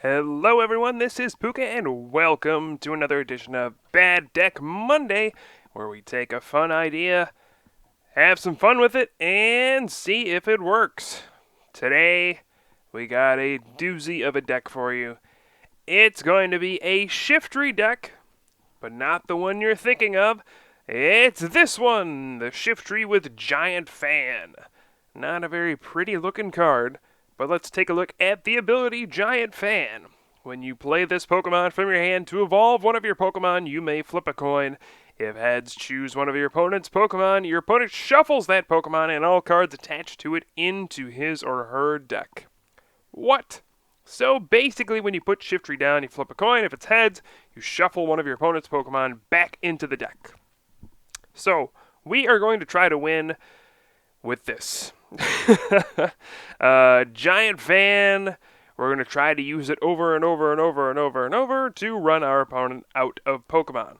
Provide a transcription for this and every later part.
Hello everyone, this is Pooka and welcome to another edition of Bad Deck Monday, where we take a fun idea, have some fun with it, and see if it works. Today, we got a doozy of a deck for you. It's going to be a Shiftry deck, but not the one you're thinking of. It's this one, the Shiftry with Giant Fan. Not a very pretty looking card, but let's take a look at the ability Giant Fan. When you play this Pokemon from your hand to evolve one of your Pokemon, you may flip a coin. If heads, choose one of your opponent's Pokemon. Your opponent shuffles that Pokemon and all cards attached to it into his or her deck. What? So basically, when you put Shiftry down, you flip a coin. If it's heads, you shuffle one of your opponent's Pokemon back into the deck. So, we are going to try to win with this. Giant Fan. We're going to try to use it over and over and over and over and over to run our opponent out of Pokemon.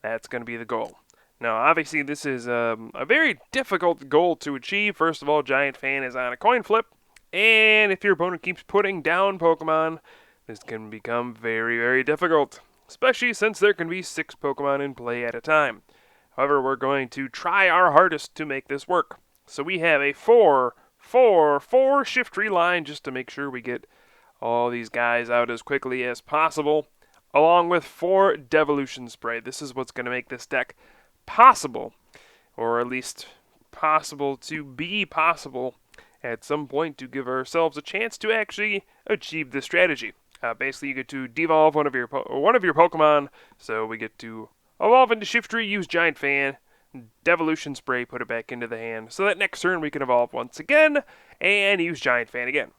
That's going to be the goal. Now, obviously, this is a very difficult goal to achieve. First of all, Giant Fan is on a coin flip, and if your opponent keeps putting down Pokemon, this can become very, very difficult, especially since there can be 6 Pokemon in play at a time. However, we're going to try our hardest to make this work. So we have a 4 Shiftry line just to make sure we get all these guys out as quickly as possible, along with 4 Devolution Spray. This is what's going to make this deck possible, or at least possible to be possible at some point, to give ourselves a chance to actually achieve this strategy. Basically, you get to devolve one of your Pokemon, so we get to evolve into Shiftry, use Giant Fan, Devolution Spray, put it back into the hand, so that next turn we can evolve once again and use Giant Fan again.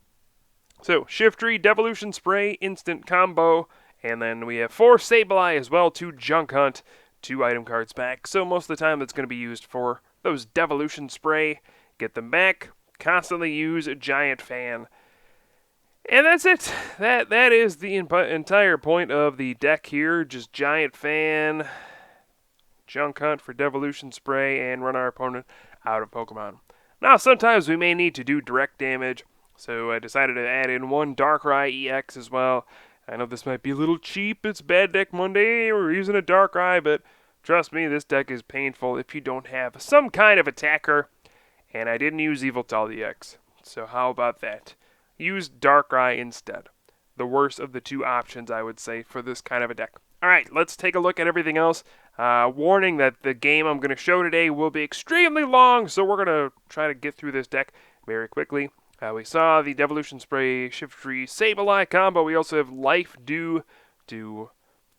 So, Shiftry, Devolution Spray, instant combo, and then we have 4 Sableye as well to Junk Hunt, 2 item cards back. So most of the time that's going to be used for those Devolution Spray, get them back, constantly use Giant Fan. And that's it. That is the entire point of the deck here, just Giant Fan, Junk Hunt for Devolution Spray, and run our opponent out of Pokemon. Now, sometimes we may need to do direct damage, so I decided to add in 1 Darkrai EX as well. I know this might be a little cheap, it's Bad Deck Monday, we're using a Darkrai, but trust me, this deck is painful if you don't have some kind of attacker, and I didn't use Yveltal EX, so how about that? Use Darkrai instead. The worst of the 2 options, I would say, for this kind of a deck. Alright, let's take a look at everything else. Warning that the game I'm going to show today will be extremely long, so we're going to try to get through this deck very quickly. We saw the Devolution Spray, Shiftry, Sableye combo. We also have Life Dew to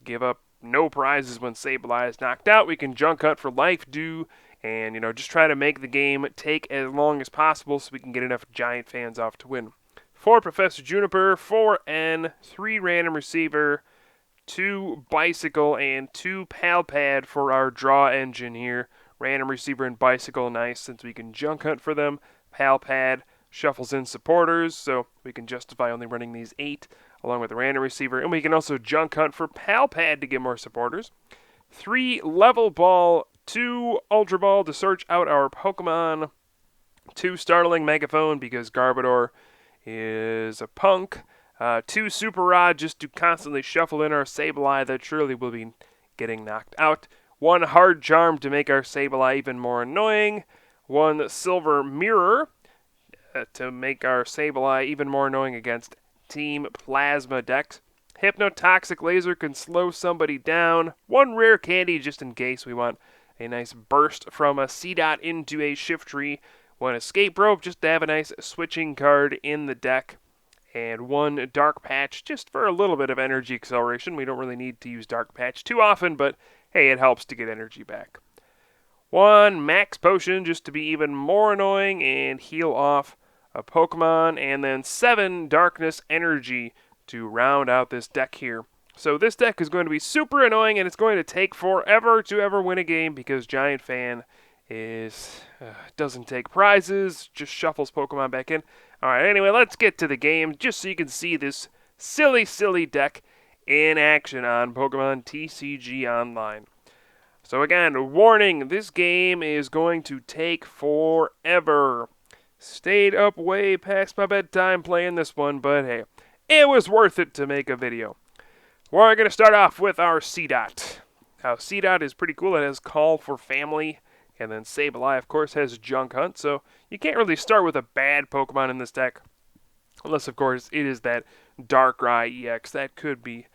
give up no prizes when Sableye is knocked out. We can Junk Hunt for Life Dew and, just try to make the game take as long as possible so we can get enough Giant Fans off to win. 4 Professor Juniper, 4 N, 3 Random Receiver, 2 Bicycle, and 2 Palpad for our draw engine here. Random Receiver and Bicycle, nice, since we can Junk Hunt for them. Palpad shuffles in supporters, so we can justify only running these 8, along with the Random Receiver. And we can also Junk Hunt for Palpad to get more supporters. 3 Level Ball, 2 Ultra Ball to search out our Pokemon. 2 Startling Megaphone, because Garbodor is a punk. 2 Super Rod just to constantly shuffle in our Sableye that surely will be getting knocked out. 1 Hard Charm to make our Sableye even more annoying. 1 Silver Mirror to make our Sableye even more annoying against Team Plasma decks. Hypnotoxic Laser can slow somebody down. 1 Rare Candy just in case we want a nice burst from a C-Dot into a Shiftry. 1 Escape Rope just to have a nice switching card in the deck. And 1 Dark Patch just for a little bit of energy acceleration. We don't really need to use Dark Patch too often, but hey, it helps to get energy back. 1 Max Potion just to be even more annoying and heal off a Pokemon. And then 7 Darkness Energy to round out this deck here. So this deck is going to be super annoying, and it's going to take forever to ever win a game because Giant Fan doesn't take prizes, just shuffles Pokemon back in. Alright, anyway, let's get to the game, just so you can see this silly, silly deck in action on Pokemon TCG Online. So again, warning, this game is going to take forever. Stayed up way past my bedtime playing this one, but hey, it was worth it to make a video. We're going to start off with our C-Dot. Now, C-Dot is pretty cool. It has Call for Family, and then Sableye, of course, has Junk Hunt, so you can't really start with a bad Pokemon in this deck. Unless, of course, it is that Darkrai EX. That could be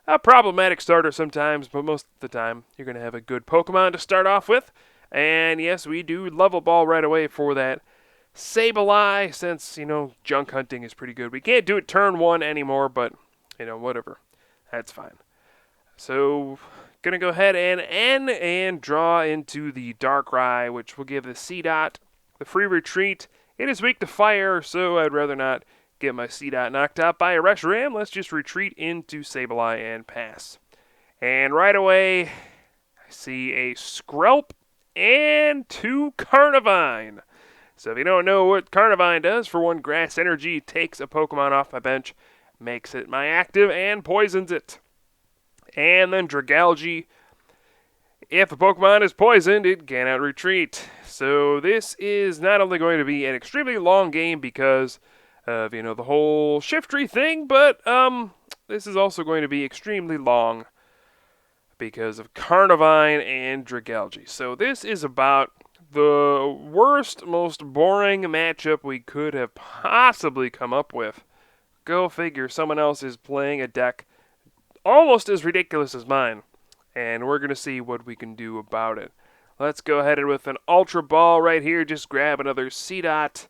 a problematic starter sometimes, but most of the time, you're going to have a good Pokemon to start off with. And yes, we do Level Ball right away for that Sableye, since, Junk Hunting is pretty good. We can't do it turn 1 anymore, but, whatever. That's fine. So, gonna go ahead and end and draw into the Darkrai, which will give the C-Dot the free retreat. It is weak to fire, so I'd rather not get my C-Dot knocked out by a Reshiram. Let's just retreat into Sableye and pass. And right away, I see a Skrelp and 2 Carnivine. So if you don't know what Carnivine does, for 1 Grass Energy, takes a Pokemon off my bench, makes it my active, and poisons it. And then Dragalge. If a Pokemon is poisoned, it cannot retreat. So this is not only going to be an extremely long game because of, the whole Shiftry thing, but this is also going to be extremely long because of Carnivine and Dragalge. So this is about the worst, most boring matchup we could have possibly come up with. Go figure, someone else is playing a deck almost as ridiculous as mine, and we're going to see what we can do about it. Let's go ahead and with an Ultra Ball right here, just grab another C-Dot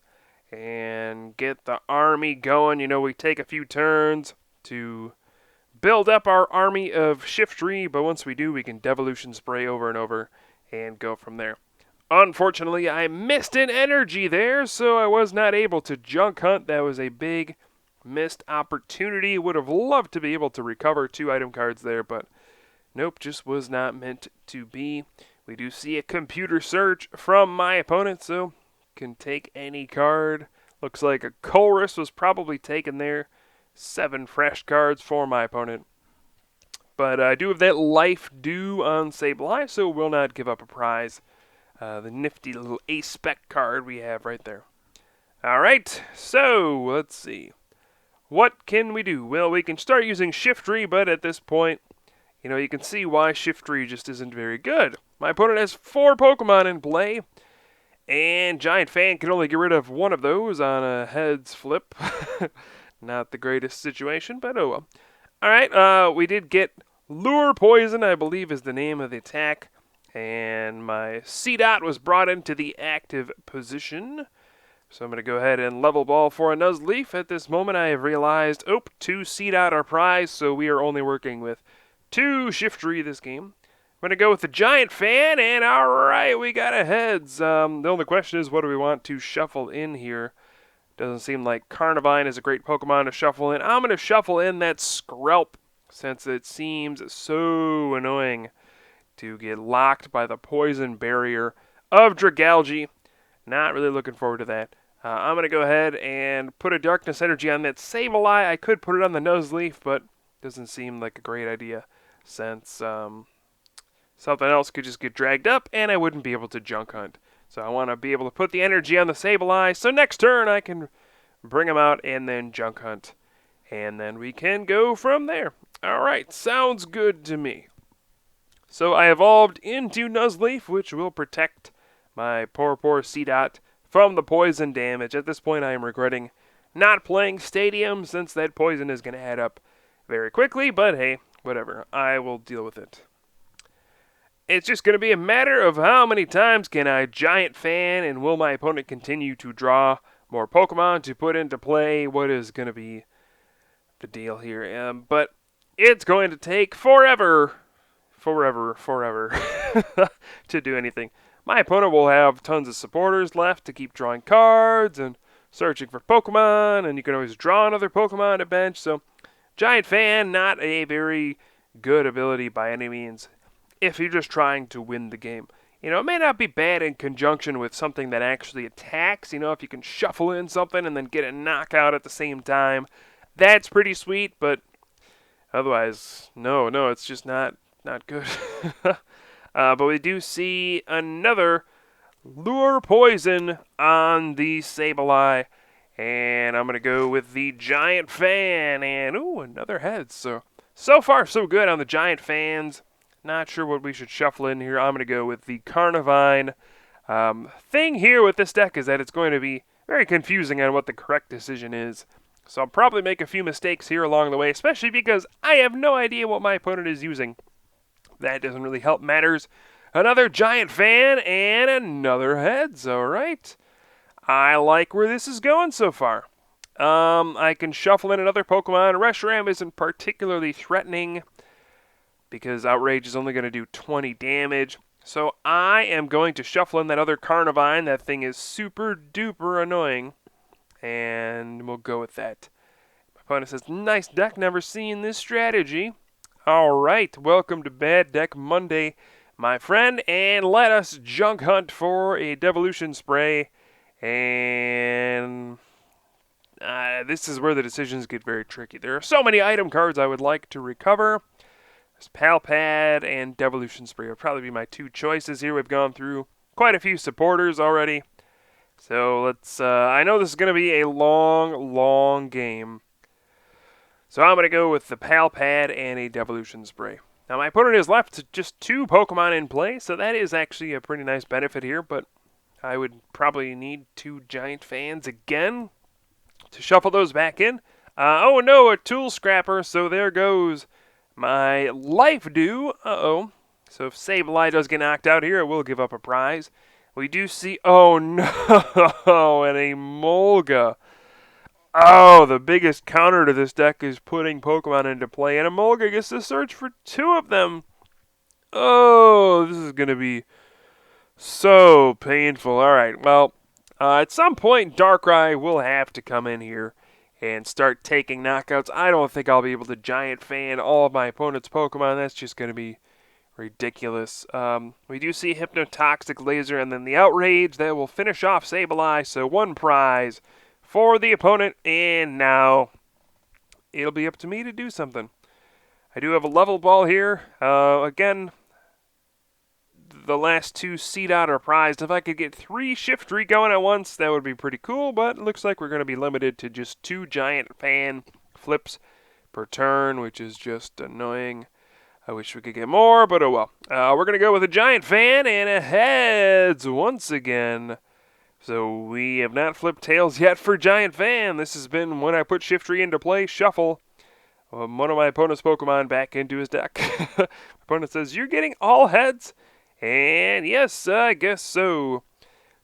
and get the army going. We take a few turns to build up our army of Shiftry, but once we do, we can Devolution Spray over and over and go from there. Unfortunately, I missed an energy there, so I was not able to Junk Hunt. That was a big missed opportunity. Would have loved to be able to recover 2 item cards there, but nope, just was not meant to be. We do see a computer search from my opponent, so can take any card. Looks like a Colress was probably taken there. 7 fresh cards for my opponent. But I do have that life due on Sableye, so will not give up a prize. The nifty little A-Spec card we have right there. Alright, so let's see. What can we do? Well, we can start using Shiftry, but at this point, you can see why Shiftry just isn't very good. My opponent has 4 Pokemon in play, and Giant Fan can only get rid of 1 of those on a heads flip. Not the greatest situation, but oh well. Alright, we did get Lure Poison, I believe is the name of the attack, and my C-Dot was brought into the active position. So I'm going to go ahead and Level Ball for a Nuzleaf. At this moment, I have realized, 2 C-Dot are prize, so we are only working with 2 Shiftry this game. I'm going to go with the Giant Fan, and alright, we got a heads. The only question is, what do we want to shuffle in here? Doesn't seem like Carnivine is a great Pokemon to shuffle in. I'm going to shuffle in that Skrelp, since it seems so annoying to get locked by the poison barrier of Dragalge. Not really looking forward to that. I'm going to go ahead and put a Darkness Energy on that Sableye. I could put it on the Nuzleaf, but doesn't seem like a great idea since something else could just get dragged up and I wouldn't be able to Junk Hunt. So I want to be able to put the energy on the Sableye, so next turn I can bring him out and then Junk Hunt. And then we can go from there. Alright, sounds good to me. So I evolved into Nuzleaf, which will protect my poor C-Dot from the poison damage. At this point, I am regretting not playing Stadium, since that poison is going to add up very quickly, but hey, whatever. I will deal with it. It's just going to be a matter of how many times can I Giant Fan, and will my opponent continue to draw more Pokemon to put into play what is going to be the deal here. But it's going to take forever to do anything. My opponent will have tons of supporters left to keep drawing cards and searching for Pokemon, and you can always draw another Pokemon at bench. So Giant Fan, not a very good ability by any means if you're just trying to win the game. It may not be bad in conjunction with something that actually attacks. If you can shuffle in something and then get a knockout at the same time, that's pretty sweet, but otherwise, no, it's just not good. But we do see another Lure Poison on the Sableye, And I'm going to go with the Giant Fan. And, ooh, another head. So far, so good on the Giant Fans. Not sure what we should shuffle in here. I'm going to go with the Carnivine. Thing here with this deck is that it's going to be very confusing on what the correct decision is. So I'll probably make a few mistakes here along the way, especially because I have no idea what my opponent is using. That doesn't really help matters. Another Giant Fan and another heads. All right. I like where this is going so far. I can shuffle in another Pokemon. Reshiram isn't particularly threatening because Outrage is only going to do 20 damage. So I am going to shuffle in that other Carnivine. That thing is super duper annoying. And we'll go with that. My opponent says, nice deck, never seen this strategy. Alright, welcome to Bad Deck Monday, my friend. And let us junk hunt for a Devolution Spray. And this is where the decisions get very tricky. There are so many item cards I would like to recover. There's Palpad and Devolution Spray will probably be my two choices here. We've gone through quite a few supporters already. So let's, I know this is going to be a long game. So I'm going to go with the Palpad and a Devolution Spray. Now my opponent is left just 2 Pokemon in play, so that is actually a pretty nice benefit here, but I would probably need 2 Giant Fans again to shuffle those back in. Oh no, a Tool Scrapper, so there goes my Life Dew. Uh-oh. So if Sableye does get knocked out here, it will give up a prize. We do see, oh no, and a Molga. Oh, the biggest counter to this deck is putting Pokemon into play, and a Molga gets to search for 2 of them. Oh, this is going to be so painful. All right, well, at some point, Darkrai will have to come in here and start taking knockouts. I don't think I'll be able to Giant Fan all of my opponent's Pokemon. That's just going to be ridiculous. We do see Hypnotoxic Laser and then the Outrage that will finish off Sableye. So 1 prize for the opponent, and now it'll be up to me to do something. I do have a level ball here. Again, the last 2 seed out are prized. If I could get 3 Shiftry going at once, that would be pretty cool, but it looks like we're going to be limited to just 2 Giant Fan flips per turn, which is just annoying. I wish we could get more, but oh well. We're going to go with a Giant Fan and a heads once again. So we have not flipped tails yet for Giant Fan. This has been when I put Shiftry into play, shuffle one of my opponent's Pokemon back into his deck. My opponent says, you're getting all heads? And yes, I guess so.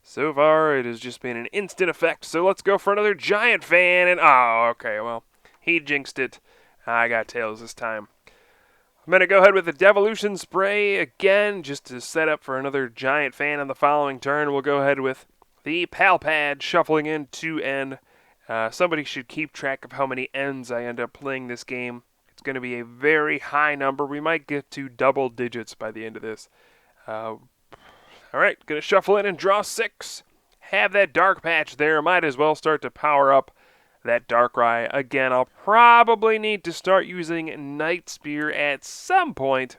So far, it has just been an instant effect. So let's go for another Giant Fan. And oh, okay, well, he jinxed it. I got tails this time. I'm going to go ahead with the Devolution Spray again, just to set up for another Giant Fan on the following turn. We'll go ahead with the Palpad, shuffling in 2 N. Somebody should keep track of how many N's I end up playing this game. It's going to be a very high number. We might get to double digits by the end of this. Alright, going to shuffle in and draw 6. Have that Dark Patch there. Might as well start to power up that Darkrai. Again, I'll probably need to start using Night Spear at some point.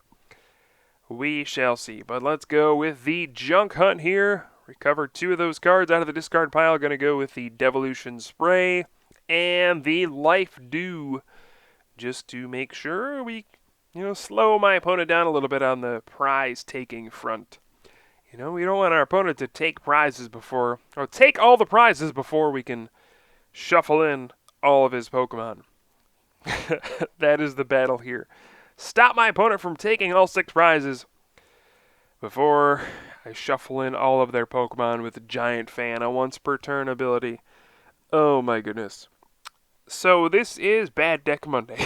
We shall see. But let's go with the Junk Hunt here. Recover 2 of those cards out of the discard pile. Going to go with the Devolution Spray and the Life Dew, just to make sure we, slow my opponent down a little bit on the prize-taking front. We don't want our opponent to take prizes before, or take all the prizes before we can shuffle in all of his Pokemon. That is the battle here. Stop my opponent from taking all 6 prizes before I shuffle in all of their Pokemon with a Giant Fan, a once per turn ability. Oh my goodness. So this is Bad Deck Monday.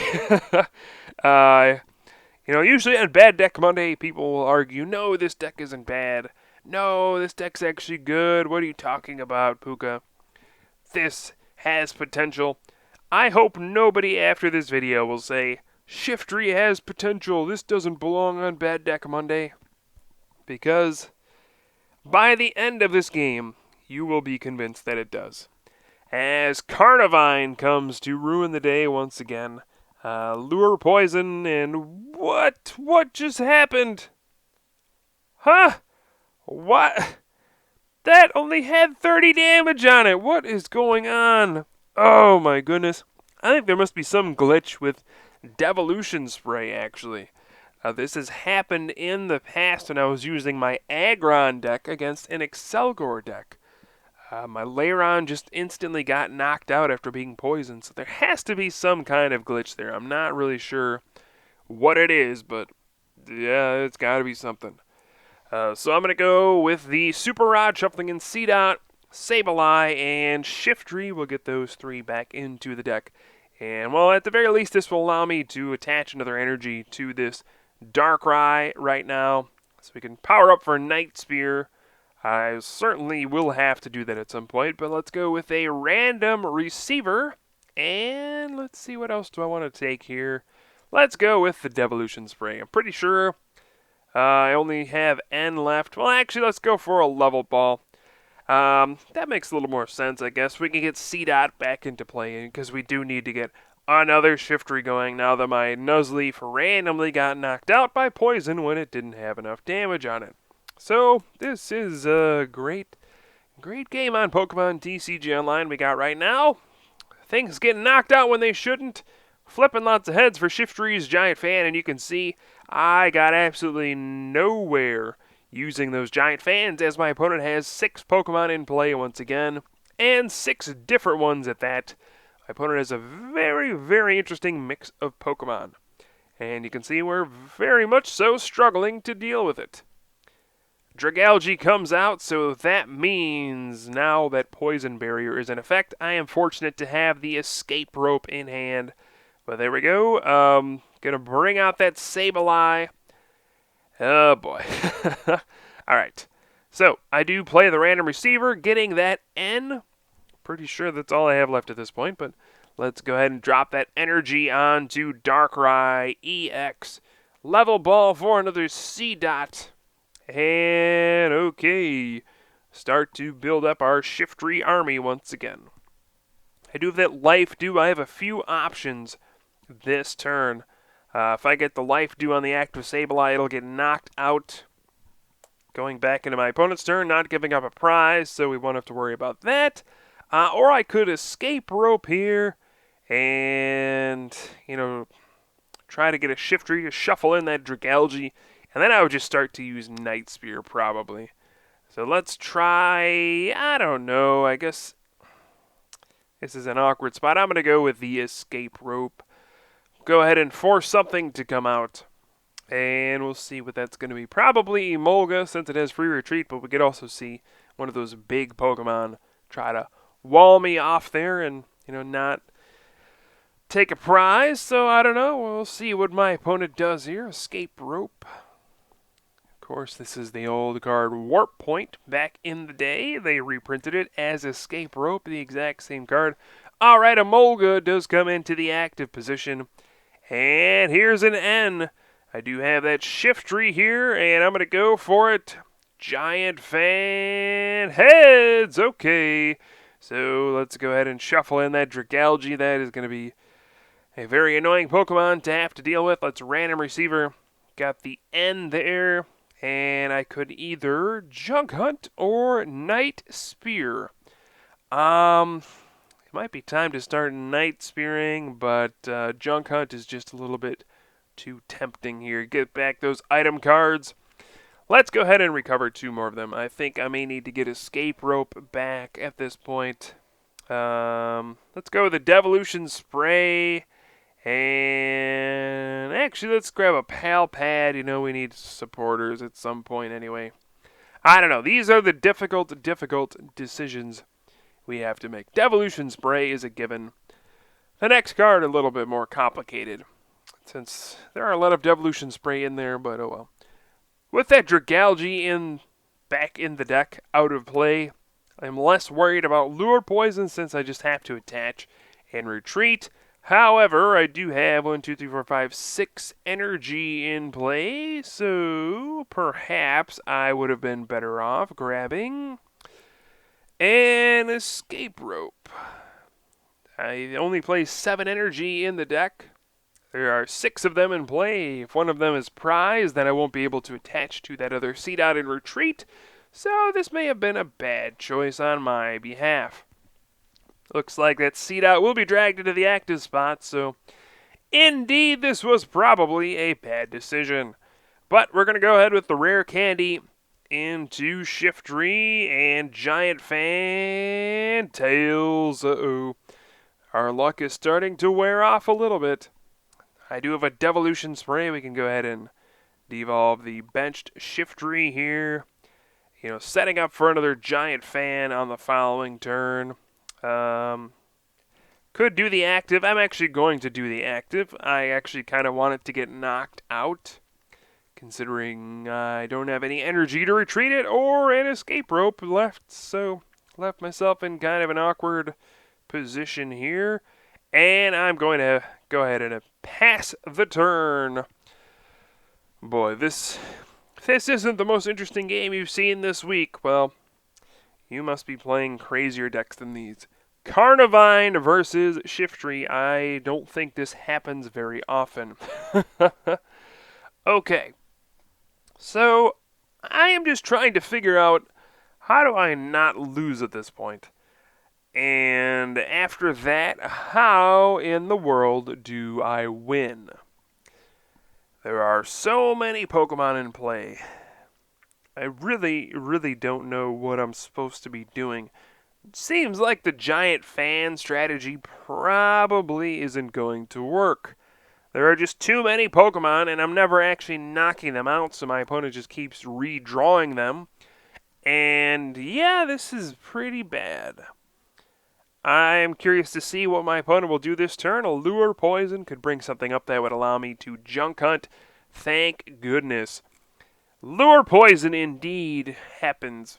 Usually on Bad Deck Monday, people will argue, no, this deck isn't bad. No, this deck's actually good. What are you talking about, Pooka? This has potential. I hope nobody after this video will say, Shiftry has potential. This doesn't belong on Bad Deck Monday. Because by the end of this game, you will be convinced that it does. As Carnivine comes to ruin the day once again. Lure Poison, and what? What just happened? Huh? What? That only had 30 damage on it. What is going on? Oh my goodness. I think there must be some glitch with Devolution Spray, actually. This has happened in the past when I was using my Aggron deck against an Excelgor deck. My Lairon just instantly got knocked out after being poisoned, so there has to be some kind of glitch there. I'm not really sure what it is, but yeah, it's got to be something. So I'm going to go with the Super Rod, Shuffling in C-Dot, Sableye, and Shiftry. We'll get those 3 back into the deck. And, well, at the very least, this will allow me to attach another energy to this Darkrai right now. So we can power up for Night Spear. I certainly will have to do that at some point, but let's go with a random receiver. And let's see, what else do I want to take here? Let's go with the Devolution Spray. I'm pretty sure I only have N left. Well, actually, let's go for a level ball. That makes a little more sense, I guess. We can get C-Dot back into play, because we do need to get another Shiftry going now that my Nuzleaf randomly got knocked out by poison when it didn't have enough damage on it. So, this is a great game on Pokemon TCG Online we got right now. Things getting knocked out when they shouldn't. Flipping lots of heads for Shiftry's Giant Fan, and you can see I got absolutely nowhere using those Giant Fans, as my opponent has 6 Pokemon in play once again, and 6 different ones at that. My opponent has a very, very interesting mix of Pokemon, and you can see we're very much so struggling to deal with it. Dragalge comes out, so that means now that Poison Barrier is in effect, I am fortunate to have the Escape Rope in hand. But there we go. Gonna bring out that Sableye. Oh boy. Alright. So, I do play the random receiver, getting that N. Pretty sure that's all I have left at this point, but let's go ahead and drop that energy onto Darkrai EX. Level ball for another C-Dot. And okay, start to build up our Shiftry army once again. I do have that Life Dew. I have a few options this turn. If I get the Life Dew on the active Sableye, it'll get knocked out. Going back into my opponent's turn, not giving up a prize, so we won't have to worry about that. Or I could Escape Rope here and, try to get a Shiftry to shuffle in that Dragalge. And then I would just start to use Night Spear, probably. So let's try, I don't know, I guess this is an awkward spot. I'm going to go with the Escape Rope. Go ahead and force something to come out. And we'll see what that's going to be. Probably Emolga, since it has free retreat, but we could also see one of those big Pokemon try to wall me off there and, not take a prize. So I don't know. We'll see what my opponent does here. Escape Rope. Of course, this is the old card Warp Point. Back in the day, they reprinted it as Escape Rope, the exact same card. Alright, Emolga does come into the active position. And here's an N. I do have that Shiftry here, and I'm going to go for it. Giant Fan Heads. Okay, so let's go ahead and shuffle in that Dragalge. That is going to be a very annoying Pokemon to have to deal with. Let's random receiver. Got the N there. And I could either Junk Hunt or Night Spear. It might be time to start Night Spearing, but Junk Hunt is just a little bit too tempting here. Get back those item cards. Let's go ahead and recover 2 more of them. I think I may need to get Escape Rope back at this point. Let's go with the Devolution Spray. And actually, let's grab a Pal Pad. We need supporters at some point anyway. I don't know. These are the difficult decisions we have to make. Devolution Spray is a given. The next card, a little bit more complicated, since there are a lot of Devolution Spray in there, but oh well. With that Dragalge back in the deck, out of play, I'm less worried about Lure Poison since I just have to attach and retreat. However, I do have 6 energy in play, so perhaps I would have been better off grabbing an Escape Rope. I only play 7 energy in the deck. There are 6 of them in play. If one of them is prized, then I won't be able to attach to that other C-Dot and retreat. So this may have been a bad choice on my behalf. Looks like that seed out will be dragged into the active spot, so indeed this was probably a bad decision. But we're going to go ahead with the rare candy into Shiftry and Giant Fan Tails. Uh-oh. Our luck is starting to wear off a little bit. I do have a Devolution Spray. We can go ahead and devolve the benched Shiftry here. Setting up for another Giant Fan on the following turn. Could do the active. I'm actually going to do the active. I actually kind of want it to get knocked out, considering I don't have any energy to retreat it or an escape rope left, so left myself in kind of an awkward position here. And I'm going to go ahead and pass the turn. Boy, this isn't the most interesting game you've seen this week. Well, you must be playing crazier decks than these. Carnivine versus Shiftry. I don't think this happens very often. Okay. So, I am just trying to figure out how do I not lose at this point? And after that, how in the world do I win? There are so many Pokemon in play. I really, really don't know what I'm supposed to be doing. It seems like the Giant Fan strategy probably isn't going to work. There are just too many Pokemon, and I'm never actually knocking them out, so my opponent just keeps redrawing them. And yeah, this is pretty bad. I'm curious to see what my opponent will do this turn. A Lure Poison could bring something up that would allow me to Junk Hunt. Thank goodness. Lure Poison indeed happens.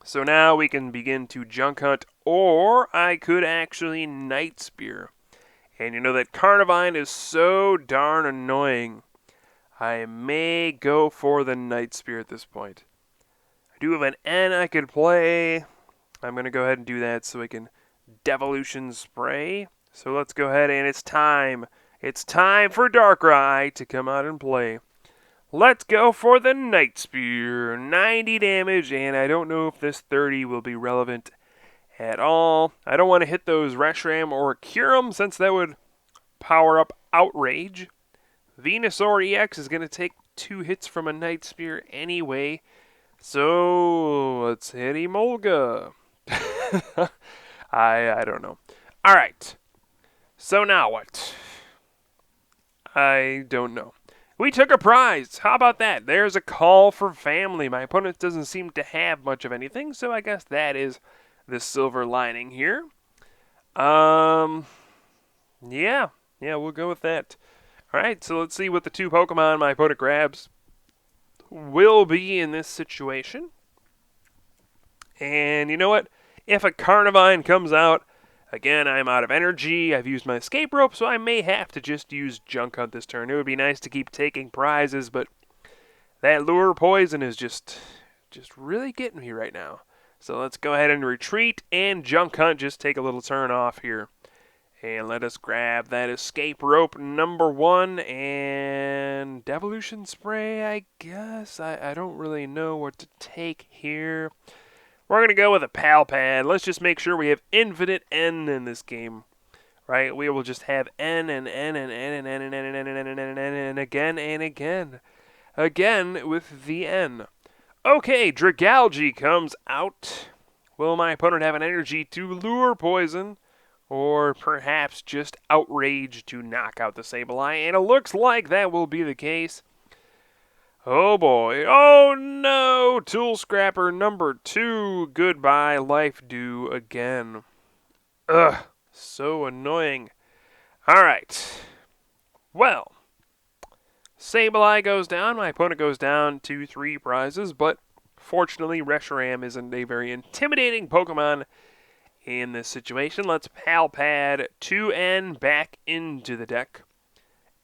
So now we can begin to Junk Hunt, or I could actually Night Spear. And you know that Carnivine is so darn annoying. I may go for the Night Spear at this point. I do have an N I could play. I'm going to go ahead and do that so I can Devolution Spray. So let's go ahead and it's time. It's time for Darkrai to come out and play. Let's go for the Night Spear. 90 damage, and I don't know if this 30 will be relevant at all. I don't want to hit those Reshiram or Kyurem since that would power up Outrage. Venusaur EX is going to take 2 hits from a Night Spear anyway. So let's hit Emolga. I don't know. Alright. So now what? I don't know. We took a prize. How about that? There's a call for family. My opponent doesn't seem to have much of anything, so I guess that is the silver lining here. Yeah, we'll go with that. Alright, so let's see what the 2 Pokemon my opponent grabs will be in this situation. And you know what? If a Carnivine comes out, again, I'm out of energy. I've used my escape rope, so I may have to just use Junk Hunt this turn. It would be nice to keep taking prizes, but that Lure Poison is just really getting me right now. So let's go ahead and retreat and Junk Hunt. Just take a little turn off here. And let us grab that escape rope number 1 and Devolution Spray, I guess. I don't really know what to take here. We're going to go with a Pal Pad. Let's just make sure we have infinite N in this game. Right? We will just have N and N and N and N and N and N and N and N and again and again. Again with the N. Okay, Dragalge comes out. Will my opponent have an energy to Lure Poison? Or perhaps just Outrage to knock out the Sableye? And it looks like that will be the case. Oh boy. Oh no! Tool Scrapper number 2. Goodbye, Life Dew again. Ugh. So annoying. Alright. Well. Sableye goes down. My opponent goes down to 3 prizes. But fortunately, Reshiram isn't a very intimidating Pokemon in this situation. Let's Pal Pad 2N back into the deck.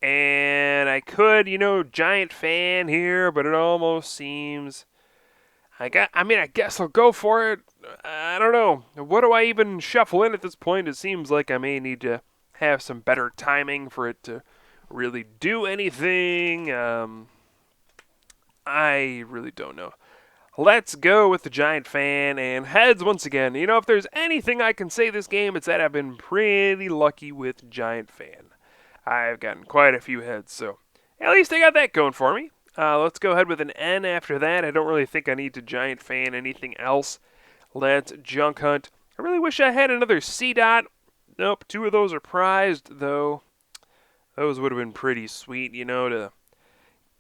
And I could, Giant Fan here, but it almost seems... I guess I'll go for it. I don't know. What do I even shuffle in at this point? It seems like I may need to have some better timing for it to really do anything. I really don't know. Let's go with the Giant Fan and heads once again. You know, if there's anything I can say this game, it's that I've been pretty lucky with Giant Fan. I've gotten quite a few heads, so at least I got that going for me. Let's go ahead with an N after that. I don't really think I need to Giant Fan anything else. Let's Junk Hunt. I really wish I had another C dot. Nope, 2 of those are prized, though. Those would have been pretty sweet, you know, to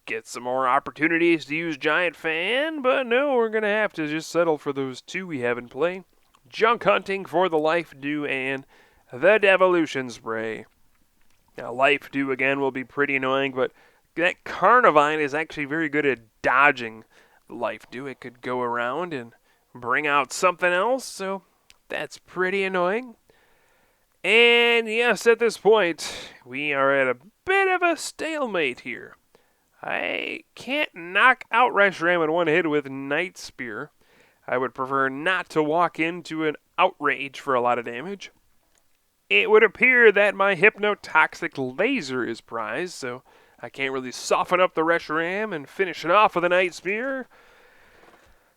get some more opportunities to use Giant Fan, but no, we're going to have to just settle for those 2 we have in play. Junk Hunting for the Life Dew and the Devolution Spray. Now, Life Dew, again, will be pretty annoying, but that Carnivine is actually very good at dodging the Life Dew. It could go around and bring out something else, so that's pretty annoying. And yes, at this point, we are at a bit of a stalemate here. I can't knock out Reshiram in one hit with Night Spear. I would prefer not to walk into an Outrage for a lot of damage. It would appear that my Hypnotoxic Laser is prized, so I can't really soften up the Reshiram and finish it off with a Night Spear.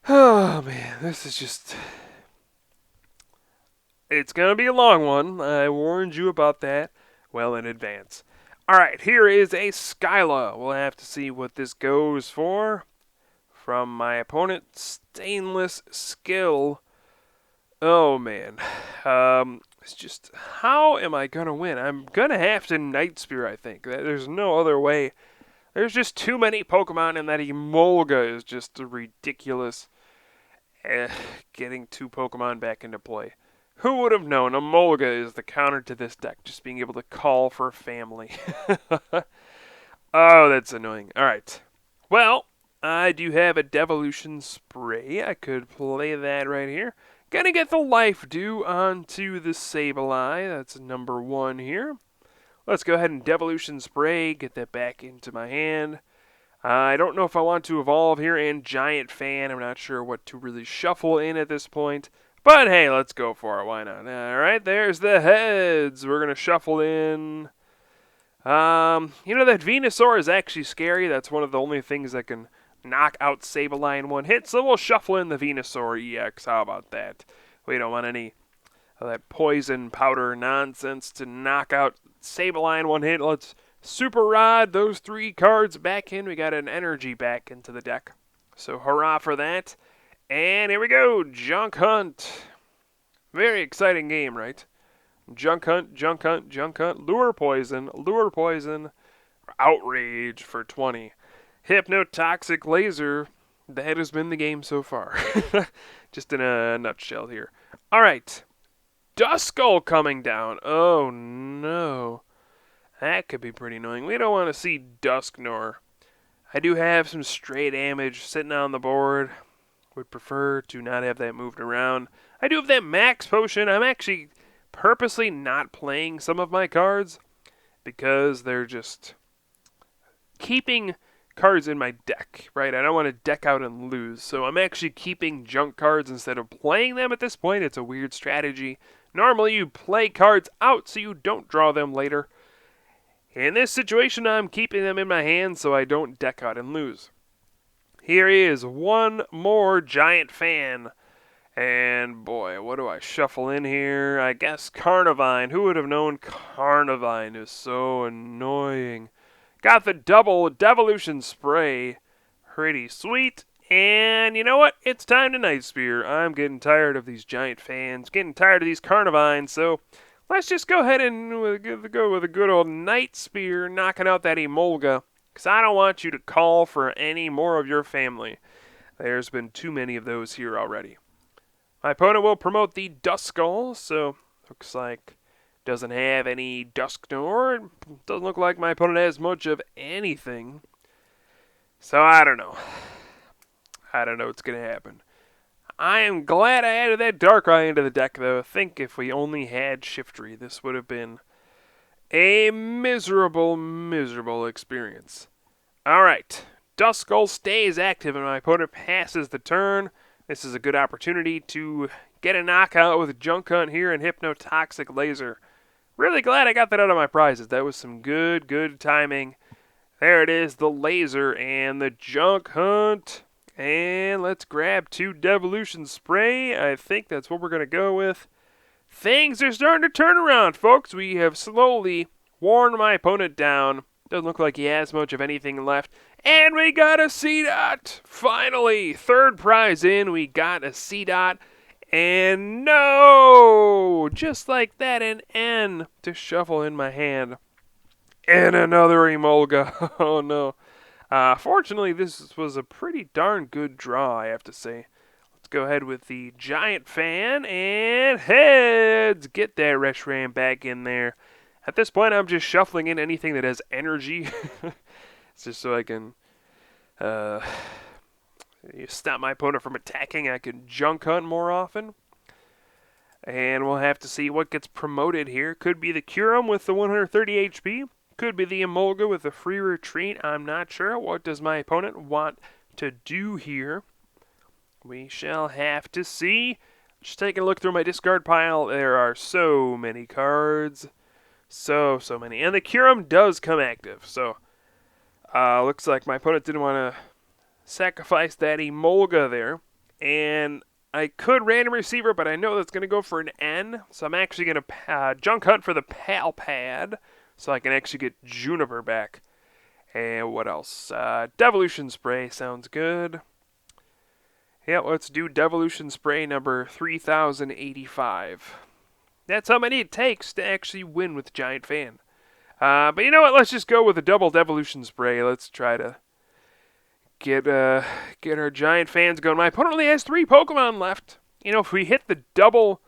Oh man, this is just... It's going to be a long one. I warned you about that well in advance. Alright, here is a Skyla. We'll have to see what this goes for. From my opponent, Stainless Skill. Oh, man. It's just, how am I going to win? I'm going to have to Night Spear, I think. There's no other way. There's just too many Pokemon, and that Emolga is just ridiculous. Getting 2 Pokemon back into play. Who would have known? Emolga is the counter to this deck, just being able to call for family. Oh, that's annoying. Alright. Well, I do have a Devolution Spray. I could play that right here. Gonna get the Life Dew onto the Sableye. That's number 1 here. Let's go ahead and Devolution Spray, get that back into my hand. I don't know if I want to evolve here and Giant Fan. I'm not sure what to really shuffle in at this point. But hey, let's go for it. Why not? Alright, there's the heads. We're going to shuffle in. You know, that Venusaur is actually scary. That's one of the only things that can knock out Sableye in one hit. So we'll shuffle in the Venusaur EX. How about that? We don't want any of that poison powder nonsense to knock out Sableye in one hit. Let's Super Rod those 3 cards back in. We got an energy back into the deck. So hurrah for that. And here we go, Junk Hunt. Very exciting game, right? Junk Hunt, Junk Hunt, Junk Hunt, Lure Poison, Outrage for 20. Hypnotoxic Laser, that has been the game so far. Just in a nutshell here. Alright, Duskull coming down. Oh no. That could be pretty annoying. We don't want to see Dusknoir. I do have some stray damage sitting on the board. Would prefer to not have that moved around. I do have that Max Potion. I'm actually purposely not playing some of my cards because they're just keeping cards in my deck, right? I don't want to deck out and lose, so I'm actually keeping junk cards instead of playing them at this point. It's a weird strategy. Normally you play cards out so you don't draw them later. In this situation, I'm keeping them in my hand so I don't deck out and lose. Here is one more Giant Fan. And boy, what do I shuffle in here? I guess Carnivine. Who would have known Carnivine is so annoying? Got the double Devolution Spray. Pretty sweet. And you know what? It's time to Night Spear. I'm getting tired of these Giant Fans. Getting tired of these Carnivines. So let's just go ahead and go with a good old Night Spear. Knocking out that Emolga. Because I don't want you to call for any more of your family. There's been too many of those here already. My opponent will promote the Duskull, so looks like doesn't have any Dusknoir. Doesn't look like my opponent has much of anything. So I don't know. I don't know what's going to happen. I am glad I added that Darkrai into the deck, though. I think if we only had Shiftry, this would have been a miserable, miserable experience. Alright, Duskull stays active and my opponent passes the turn. This is a good opportunity to get a knockout with Junk Hunt here and Hypnotoxic Laser. Really glad I got that out of my prizes. That was some good timing. There it is, the Laser and the Junk Hunt. And let's grab 2 Devolution Spray. I think that's what we're going to go with. Things are starting to turn around, folks. We have slowly worn my opponent down. Doesn't look like he has much of anything left. And we got a C-Dot! Finally! Third prize in, we got a C-Dot. And no! Just like that, an N to shuffle in my hand. And another Emolga. Oh no. Fortunately, this was a pretty darn good draw, I have to say. Let's go ahead with the Giant Fan, and heads! Get that Reshiram back in there. At this point, I'm just shuffling in anything that has energy. It's just so I can stop my opponent from attacking. I can junk hunt more often. And we'll have to see what gets promoted here. Could be the Curum with the 130 HP. Could be the Emolga with a free retreat. I'm not sure. What does my opponent want to do here? We shall have to see. Just taking a look through my discard pile. There are so many cards. So many. And the Curum does come active. So, looks like my opponent didn't want to sacrifice that Emolga there. And I could random receiver, but I know that's going to go for an N. So I'm actually going to junk hunt for the Pal Pad. So I can actually get Juniper back. And what else? Devolution Spray sounds good. Yeah, let's do Devolution Spray number 3085. That's how many it takes to actually win with Giant Fan. But you know what? Let's just go with a double Devolution Spray. Let's try to get our Giant Fans going. My opponent only has 3 Pokemon left. You know, if we hit the double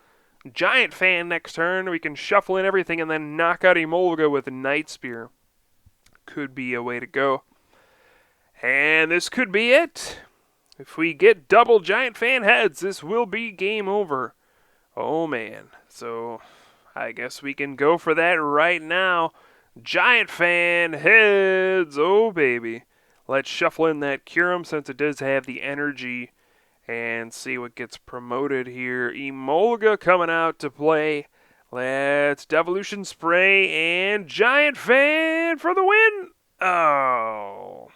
Giant Fan next turn, we can shuffle in everything and then knock out Emolga with a Night Spear. Could be a way to go. And this could be it. If we get double Giant Fan heads, this will be game over. Oh man. So I guess we can go for that right now. Giant Fan heads. Oh baby. Let's shuffle in that Curum since it does have the energy. And see what gets promoted here. Emolga coming out to play. Let's Devolution Spray and Giant Fan for the win. Oh.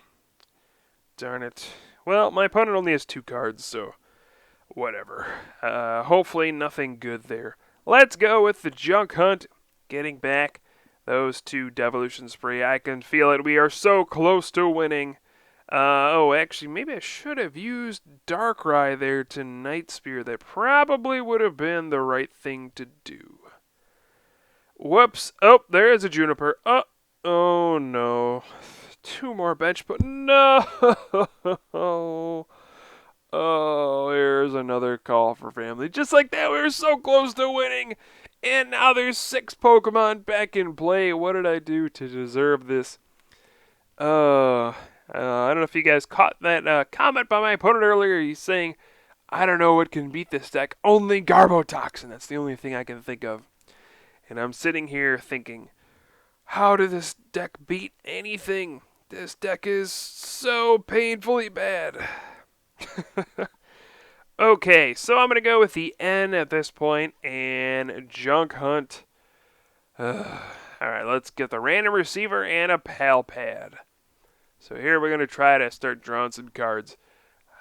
Darn it. Well, my opponent only has 2 cards, so whatever. Hopefully nothing good there. Let's go with the Junk Hunt. Getting back those 2 Devolution Spray. I can feel it. We are so close to winning. Actually, maybe I should have used Darkrai there to Night Spear. That probably would have been the right thing to do. Whoops. Oh, there is a Juniper. Oh no. 2 more bench, but no. Oh, here's another call for family. Just like that, we were so close to winning. And now there's 6 Pokemon back in play. What did I do to deserve this? I don't know if you guys caught that comment by my opponent earlier. He's saying, I don't know what can beat this deck. Only Garbotoxin. That's the only thing I can think of. And I'm sitting here thinking, how did this deck beat anything? This deck is so painfully bad. Okay, so I'm going to go with the N at this point and Junk Hunt. Alright, let's get the random receiver and a Pal Pad. So here we're going to try to start drawing some cards.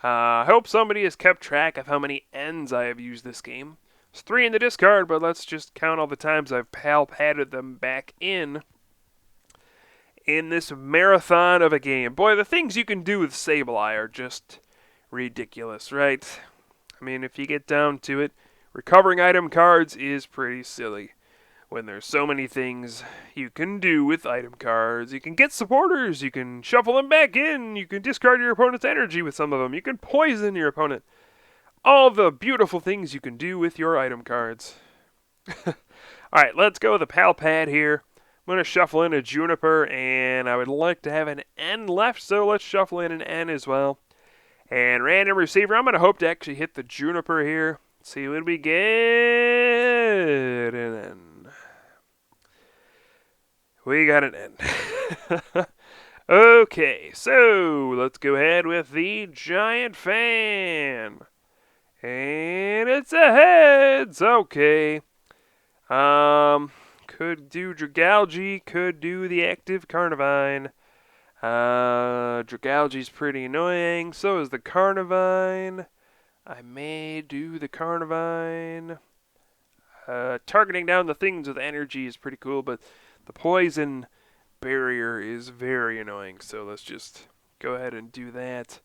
I hope somebody has kept track of how many N's I have used this game. There's 3 in the discard, but let's just count all the times I've Pal Padded them back in this marathon of a game. Boy, the things you can do with Sableye are just ridiculous, right? I mean, if you get down to it, recovering item cards is pretty silly. When there's so many things you can do with item cards. You can get supporters, you can shuffle them back in, you can discard your opponent's energy with some of them, you can poison your opponent. All the beautiful things you can do with your item cards. Alright, let's go with the Pal Pad here. I'm going to shuffle in a Juniper, and I would like to have an N left, so let's shuffle in an N as well. And random receiver, I'm going to hope to actually hit the Juniper here. See what we get, and then we got an N. Okay, so let's go ahead with the Giant Fan. And it's a heads. Okay. Could do Dragalge, could do the active Carnivine. Dragalge's pretty annoying. So is the Carnivine. I may do the Carnivine. Targeting down the things with energy is pretty cool, but the poison barrier is very annoying. So let's just go ahead and do that.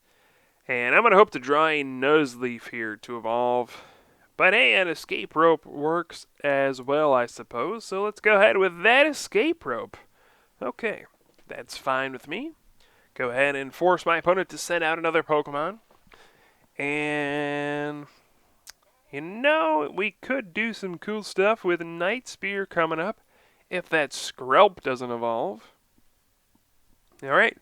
And I'm going to hope to draw a Nuzleaf here to evolve. But hey, an escape rope works as well, I suppose. So let's go ahead with that escape rope. Okay, that's fine with me. Go ahead and force my opponent to send out another Pokemon. And you know, we could do some cool stuff with Night Spear coming up if that Skrelp doesn't evolve. Alright.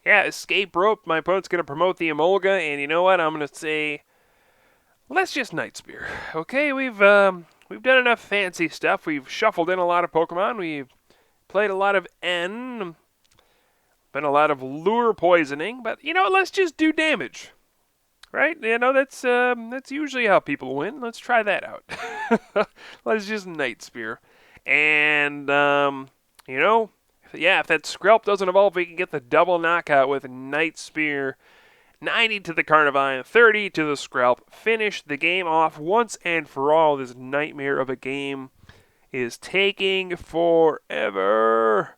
Yeah, escape rope. My opponent's going to promote the Emolga, and you know what? I'm going to say, let's just Night Spear. Okay, we've done enough fancy stuff. We've shuffled in a lot of Pokemon. We've played a lot of N. Been a lot of lure poisoning, but you know what? Let's just do damage. Right? You know, that's usually how people win. Let's try that out. Let's just Night Spear. And, you know, yeah, if that Skrelp doesn't evolve, we can get the double knockout with Night Spear. 90 to the Carnivine, 30 to the Skrelp. Finish the game off once and for all. This nightmare of a game is taking forever.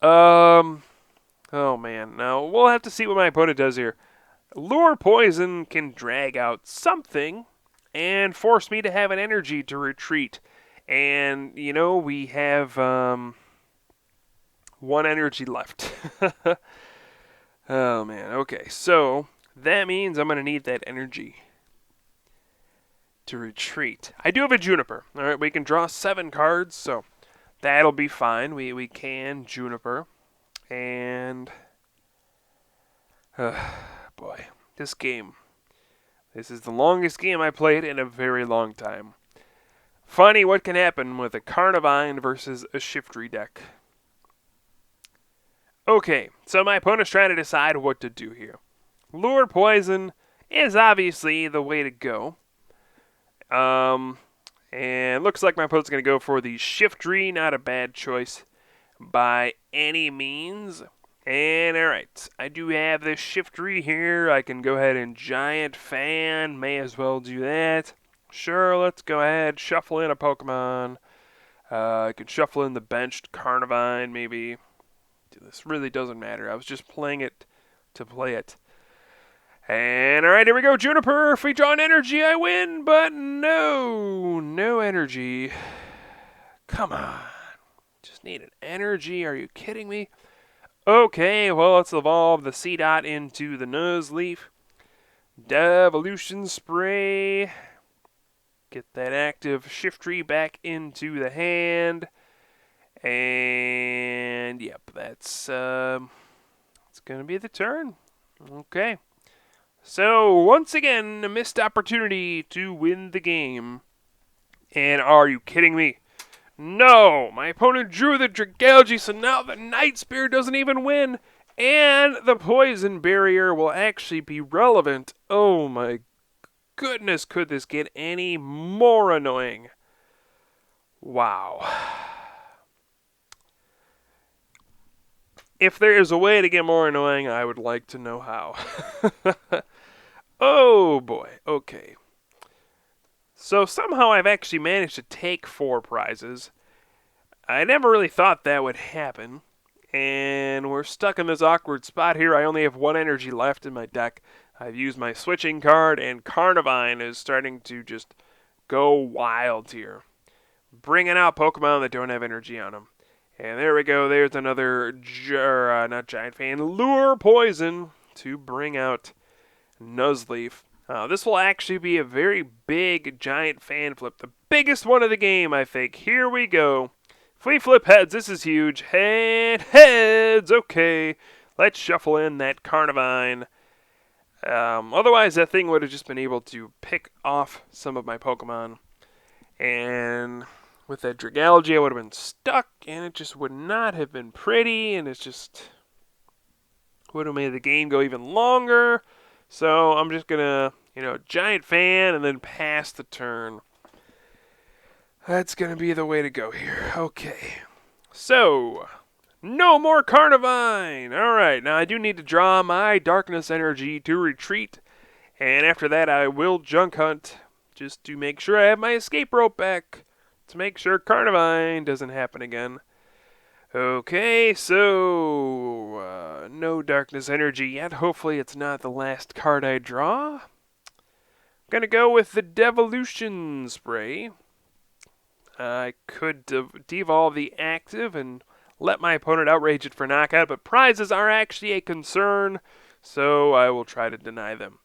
Oh, man. Now, we'll have to see what my opponent does here. Lure Poison can drag out something and force me to have an energy to retreat. And, you know, we have one energy left. Oh, man. Okay, so that means I'm going to need that energy to retreat. I do have a Juniper. All right, we can draw 7 cards, so that'll be fine. We can Juniper. And boy, this game. This is the longest game I played in a very long time. Funny what can happen with a Carnivine versus a Shiftry deck. Okay, so my opponent's trying to decide what to do here. Lure Poison is obviously the way to go. And looks like my opponent's going to go for the Shiftry. Not a bad choice by any means. And alright, I do have this Shiftry here. I can go ahead and Giant Fan. May as well do that. Sure, let's go ahead, shuffle in a Pokemon. I could shuffle in the benched Carnivine, maybe. This really doesn't matter. I was just playing it to play it. And alright, here we go. Juniper. If we draw an energy, I win. But no energy. Come on. Just need an energy. Are you kidding me? Okay, well, let's evolve the C-Dot into the Nuzleaf. Devolution Spray. Get that active Shiftry back into the hand. And, yep, that's going to be the turn. Okay. So, once again, a missed opportunity to win the game. And are you kidding me? No! My opponent drew the Dragalge, so now the Night Spear doesn't even win. And the Poison Barrier will actually be relevant. Oh my goodness, could this get any more annoying? Wow. If there is a way to get more annoying, I would like to know how. Oh boy, okay. So somehow I've actually managed to take 4 prizes. I never really thought that would happen. And we're stuck in this awkward spot here. I only have 1 energy left in my deck. I've used my switching card, and Carnivine is starting to just go wild here. Bringing out Pokemon that don't have energy on them. And there we go. There's another, not Giant Fan, Lure Poison to bring out Nuzleaf. This will actually be a very big Giant Fan flip. The biggest one of the game, I think. Here we go. If we flip heads, this is huge. Heads. Okay. Let's shuffle in that Carnivine. Otherwise, that thing would have just been able to pick off some of my Pokemon. And with that Dragalge, I would have been stuck, and it just would not have been pretty, and it just would have made the game go even longer. So I'm just going to, Giant Fan and then pass the turn. That's going to be the way to go here. Okay. So, No more Carnivine! Alright, now I do need to draw my Darkness Energy to retreat. And after that, I will Junk Hunt, just to make sure I have my escape rope back, to make sure Carnivine doesn't happen again. Okay, so no Darkness Energy yet. Hopefully it's not the last card I draw. Gonna go with the Devolution Spray. I could devolve the active and let my opponent outrage it for knockout, but prizes are actually a concern, so I will try to deny them.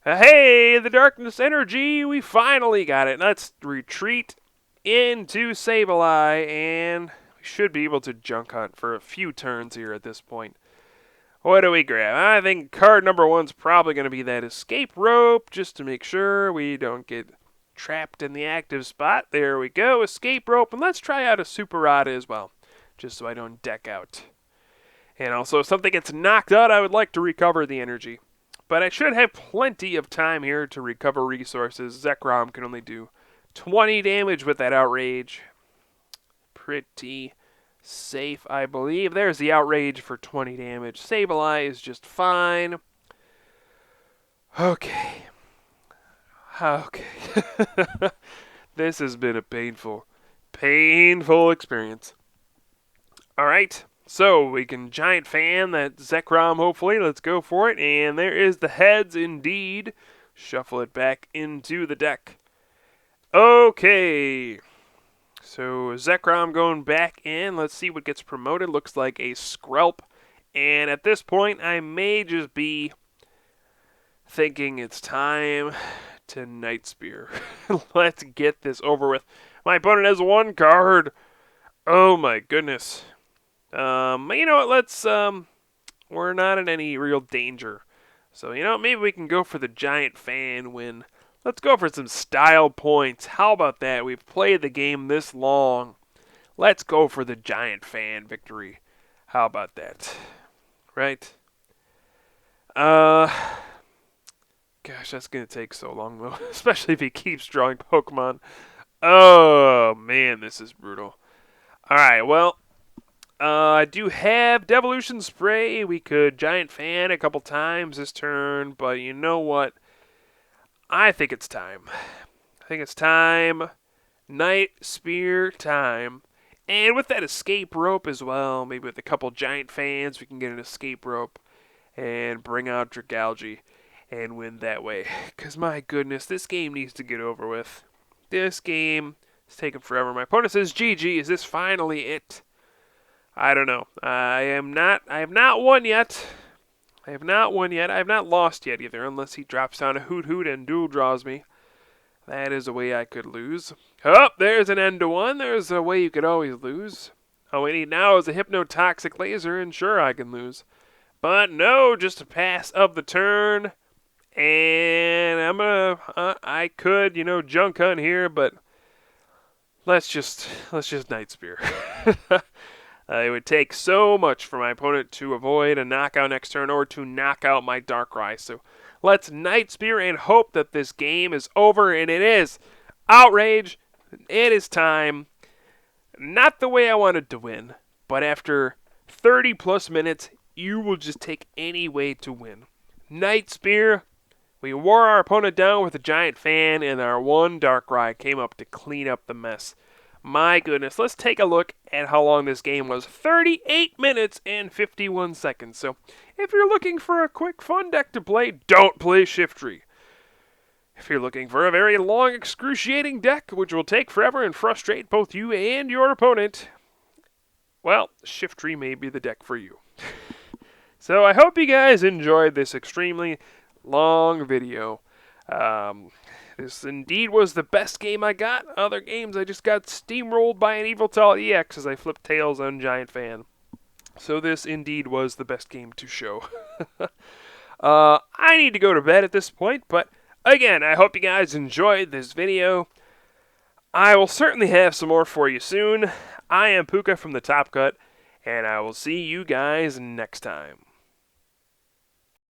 Hey, the Darkness Energy, we finally got it. Let's retreat into Sableye, and we should be able to Junk Hunt for a few turns here at this point. What do we grab? I think card number 1's probably going to be that escape rope, just to make sure we don't get trapped in the active spot. There we go, escape rope, and let's try out a Super Rod as well, just so I don't deck out. And also, if something gets knocked out, I would like to recover the energy. But I should have plenty of time here to recover resources. Zekrom can only do 20 damage with that outrage. Pretty safe, I believe. There's the outrage for 20 damage. Sableye is just fine. Okay. This has been a painful experience. Alright, so we can Giant Fan that Zekrom, hopefully. Let's go for it. And there is the heads, indeed. Shuffle it back into the deck. Okay. So Zekrom going back in. Let's see what gets promoted. Looks like a Skrelp. And at this point, I may just be thinking it's time to Night Spear. Let's get this over with. My opponent has 1 card. Oh my goodness. You know what? Let's we're not in any real danger. So you know, maybe we can go for the Giant Fan win. Let's go for some style points. How about that? We've played the game this long. Let's go for the Giant Fan victory. How about that? Right? Gosh, that's going to take so long, though. Especially if he keeps drawing Pokemon. Oh, man, this is brutal. Alright, well, I do have Devolution Spray. We could Giant Fan a couple times this turn, but you know what? I think it's time. Night Spear time. And with that escape rope as well, maybe with a couple Giant Fans, we can get an escape rope and bring out Dragalge and win that way. Because my goodness, this game needs to get over with. This game is taking forever. My opponent says, GG, is this finally it? I don't know. I have not won yet. I have not lost yet either, unless he drops down a Hoot Hoot and dual draws me. That is a way I could lose. Oh, there's an end to one. There's a way you could always lose. All we need now is a Hypnotoxic Laser, and sure, I can lose. But no, just a pass of the turn. And I'm gonna, I could, Junk Hunt here, but let's just Night Spear. It would take so much for my opponent to avoid a knockout next turn or to knock out my Darkrai. So let's Night Spear and hope that this game is over, and it is. Outrage, it is time. Not the way I wanted to win, but after 30 plus minutes, you will just take any way to win. Night Spear, we wore our opponent down with a Giant Fan, and our 1 Darkrai came up to clean up the mess. My goodness, let's take a look at how long this game was. 38 minutes and 51 seconds. So if you're looking for a quick, fun deck to play, don't play Shiftry. If you're looking for a very long, excruciating deck, which will take forever and frustrate both you and your opponent, well, Shiftry may be the deck for you. So I hope you guys enjoyed this extremely long video. This indeed was the best game I got. Other games I just got steamrolled by an Yveltal EX as I flipped tails on Giant Fan. So this indeed was the best game to show. I need to go to bed at this point, but again, I hope you guys enjoyed this video. I will certainly have some more for you soon. I am Pooka from the Top Cut, and I will see you guys next time.